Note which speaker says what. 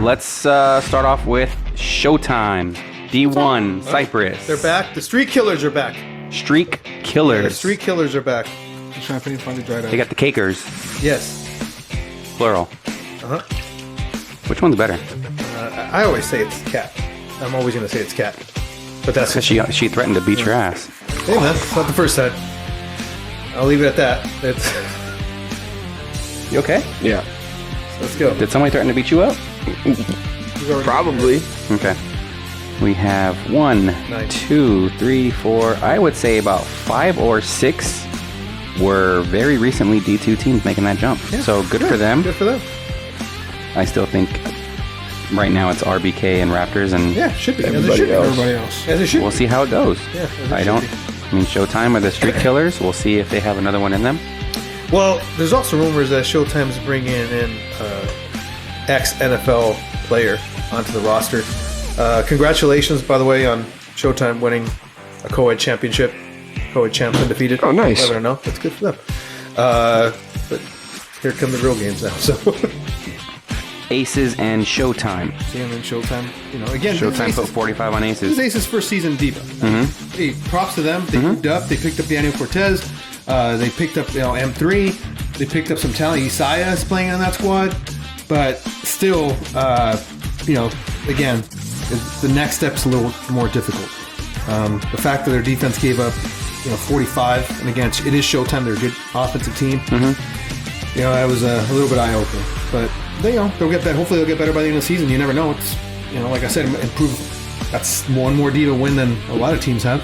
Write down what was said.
Speaker 1: let's start off with Showtime. D1, Cyprus.
Speaker 2: They're back. The Street Killers are back.
Speaker 1: Streak Killers.
Speaker 2: The Street Killers are back.
Speaker 3: I'm trying to find the dried
Speaker 1: They got the Cakers,
Speaker 2: Yes.
Speaker 1: plural.
Speaker 2: Uh-huh.
Speaker 1: Which one's better?
Speaker 2: I always say it's Cat. I'm always going to say it's Cat. But that's
Speaker 1: Because she threatened to beat your ass.
Speaker 2: Hey, man. It's not the first time. I'll leave it at that. It's...
Speaker 1: You okay?
Speaker 3: Yeah.
Speaker 2: Let's go.
Speaker 1: Did somebody threaten to beat you up?
Speaker 3: Probably.
Speaker 1: Okay. We have 1, 2, 3, 4. I would say about 5 or 6 were very recently D2 teams making that jump.
Speaker 2: Yeah,
Speaker 1: So good for them.
Speaker 2: Good for them.
Speaker 1: I still think right now it's RBK and Raptors, and
Speaker 2: Yeah, should be.
Speaker 3: Everybody else.
Speaker 2: As it should
Speaker 1: we'll see how it goes.
Speaker 2: Yeah, as it
Speaker 1: I
Speaker 2: should
Speaker 1: don't.
Speaker 2: be.
Speaker 1: I mean, Showtime are the Street Killers. We'll see if they have another one in them.
Speaker 2: Well, there's also rumors that Showtime's bringing in ex-NFL player onto the roster. Congratulations, by the way, on Showtime winning a co-ed championship. Co-ed champs undefeated.
Speaker 3: Oh, nice.
Speaker 2: I don't know. That's good for them. But here come the real games now. So
Speaker 1: ACES and Showtime.
Speaker 2: and then Showtime, again,
Speaker 1: Showtime put 45 on
Speaker 2: This is
Speaker 1: ACES.
Speaker 2: Ace's first season diva. Hey, props to them. They moved up. They picked up Daniel Cortez. They picked up M3. They picked up some talent. Isaiah is playing on that squad. But still, again, the next step's a little more difficult. The fact that their defense gave up 45, and again, it is Showtime. They're a good offensive team. That was a little bit eye-opening. But they'll get better. Hopefully they'll get better by the end of the season. You never know. It's like I said, improve. That's one more diva win than a lot of teams have.